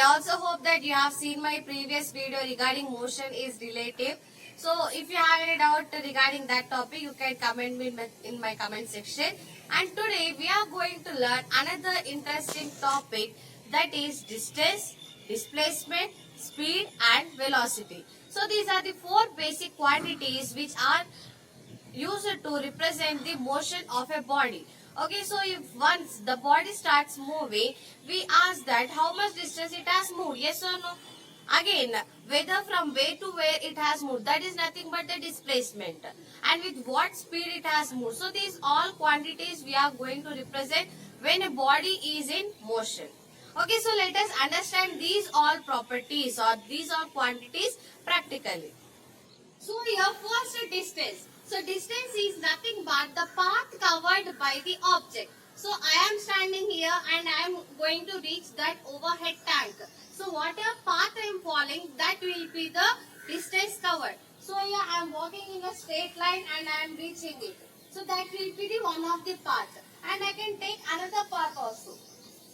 also hope that you have seen my previous video regarding motion is relative. So if you have any doubt regarding that topic, you can comment me in my comment section. And today we are going to learn another interesting topic, that is distance, displacement, speed and velocity. So these are the four basic quantities which are used to represent the motion of a body. Okay, so if once the body starts moving, we ask that how much distance it has moved, yes or no? Again, whether from where to where it has moved, that is nothing but the displacement. And with what speed it has moved. So these all quantities we are going to represent when a body is in motion. Okay, so let us understand these all properties or these all quantities practically. So here first distance. So distance is nothing but the path covered by the object. So I am standing here and I am going to reach that overhead tank. So whatever path I am following, that will be the distance covered. So here I am walking in a straight line and I am reaching it. So that will be the one of the path. And I can take another path also.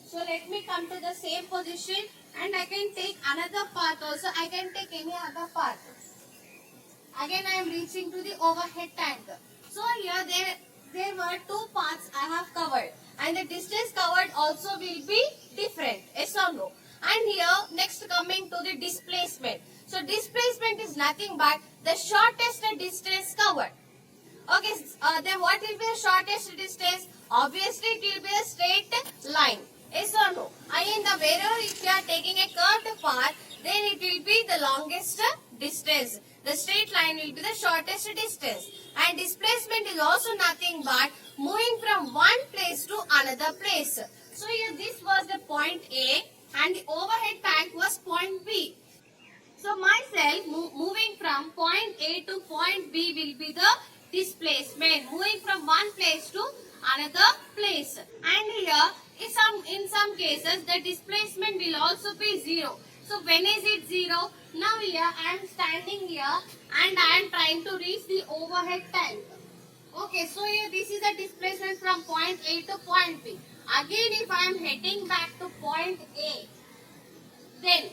So let me come to the same position and I can take another path also. I can take any other path. Again I am reaching to the overhead tank. So here there were two paths I have covered and the distance covered also will be different, yes or no? And here next coming to the displacement. So displacement is nothing but the shortest distance covered. Okay, then what will be the shortest distance? Obviously it will be a straight line, yes or no? Again wherever if you are taking a curved path, then it will be the longest distance. The straight line will be the shortest distance. And displacement is also nothing but moving from one place to another place. So here this was the point A and the overhead tank was point B. So myself moving from point A to point B will be the displacement. Moving from one place to another place. And here in some cases the displacement will also be 0. So when is it 0? Now here I am standing here and I am trying to reach the overhead tank. Okay, so here this is the displacement from point A to point B. Again if I am heading back to point A, then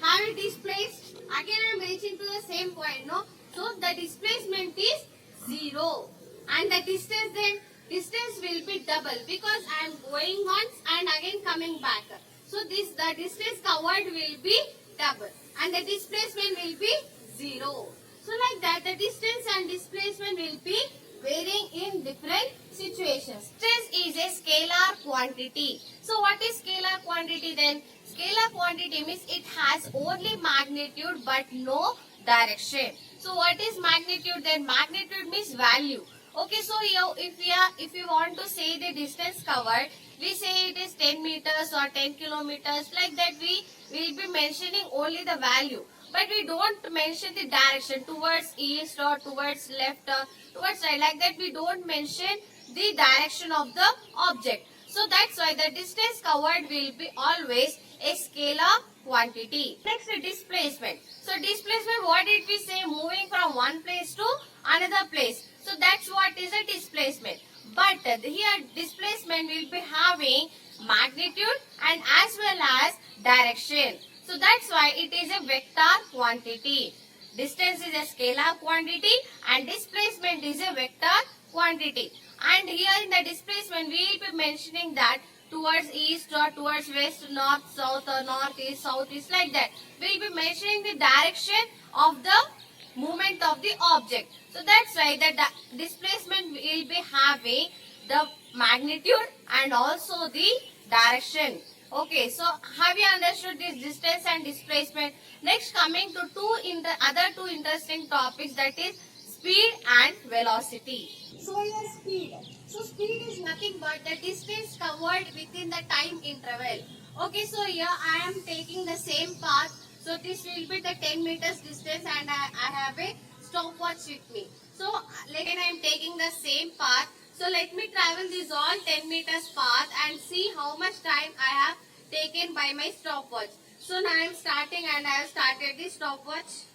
have it displaced? Again I am reaching to the same point, no? So the displacement is 0. And the distance will be double because I am going once and again coming back. So the distance covered will be double and the displacement will be 0. So like that the distance and displacement will be varying in different situations. Distance is a scalar quantity. So what is scalar quantity then? Scalar quantity means it has only magnitude but no direction. So what is magnitude then? Magnitude means value. Okay, so here if we want to say the distance covered, we say it is 10 meters or 10 kilometers. Like that we will be mentioning only the value. But we don't mention the direction towards east or towards left or towards right. Like that we don't mention the direction of the object. So that's why the distance covered will be always a scalar quantity. Next, displacement. So displacement, what did we say? Moving from one place to another place. So that's what is a displacement. But here displacement will be having magnitude and as well as direction. So that's why it is a vector quantity. Distance is a scalar quantity and displacement is a vector quantity. And here in the displacement we will be mentioning that towards east or towards west, north, south or northeast, southeast, like that. We will be mentioning the direction of the movement of the object. So that's why the displacement will be having the magnitude and also the direction. Okay, so have you understood this distance and displacement? Next coming to other two interesting topics, that is speed and velocity. So here speed. So speed is nothing but the distance covered within the time interval. Okay, so here I am taking the same path. So this will be the 10 meters distance and I have a stopwatch with me. So again I am taking the same path. So let me travel this all 10 meters path and see how much time I have taken by my stopwatch. So now I am starting and I have started the stopwatch.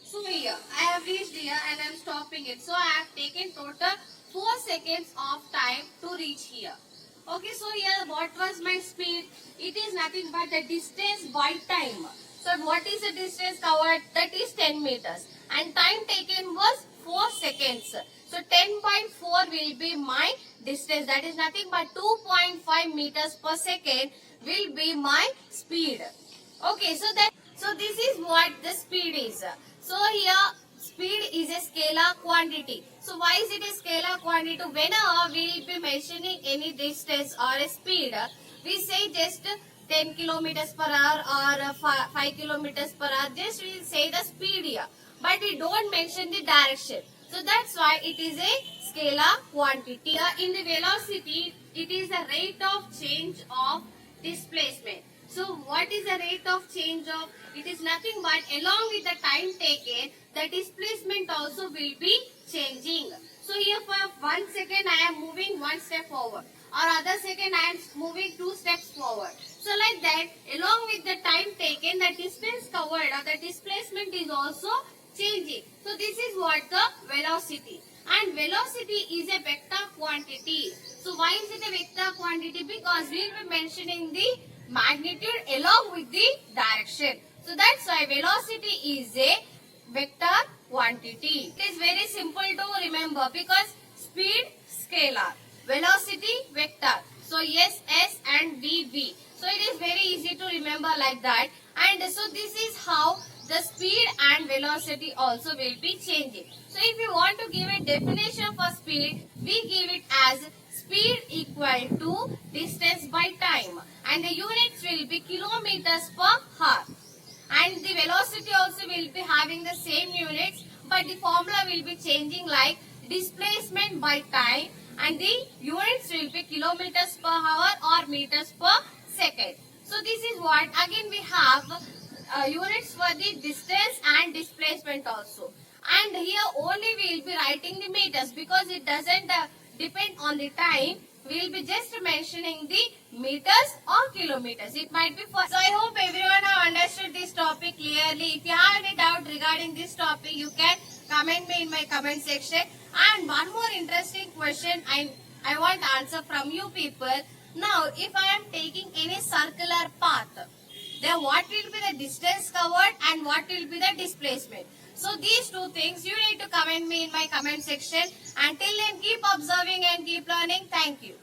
So here I have reached here and I am stopping it. So I have taken total 4 seconds of time to reach here. Okay, so here what was my speed? It is nothing but the distance by time. So what is the distance covered? That is 10 meters. And time taken was 4 seconds. So 10 by 4 will be my distance. That is nothing but 2.5 meters per second will be my speed. Okay, so this is what the speed is. So here speed is a scalar quantity. So why is it a scalar quantity? Whenever we will be mentioning any distance or a speed, we say just 10 kilometers per hour or 5 kilometers per hour. Just we say the speed here, but we don't mention the direction. So that's why it is a scalar quantity. In the velocity, it is the rate of change of displacement. So what is the rate of change of? It is nothing but along with the time taken, the displacement also will be changing. So here for 1 second I am moving 1 step forward, or other second I am moving 2 steps forward. So like that, along with the time taken, the distance covered or the displacement is also changing. So this is what the velocity. And velocity is a vector quantity. So why is it a vector quantity? Because we will be mentioning the magnitude along with the direction. So that's why velocity is a vector quantity. It is very simple to remember because speed scalar, velocity vector. So S, S and V, V. So it is very easy to remember like that. And so this is how the speed and velocity also will be changing. So if you want to give a definition for speed, we give it as speed equal to distance by time, and the units will be kilometers per hour, and the velocity also will be having the same units, but the formula will be changing like displacement by time, and the units will be kilometers per hour or meters per second. So this is what again we have units for the distance and displacement also. And here only we will be writing the meters because it doesn't depend on the time. We will be just mentioning the meters or kilometers. It might be for. So I hope everyone have understood this topic clearly. If you have any doubt regarding this topic, you can comment me in my comment section. And one more interesting question I want to answer from you people. Now, if I am taking any circular path, then what will be the distance covered and what will be the displacement? So these two things you need to comment me in my comment section. Until then, keep observing and keep learning. Thank you.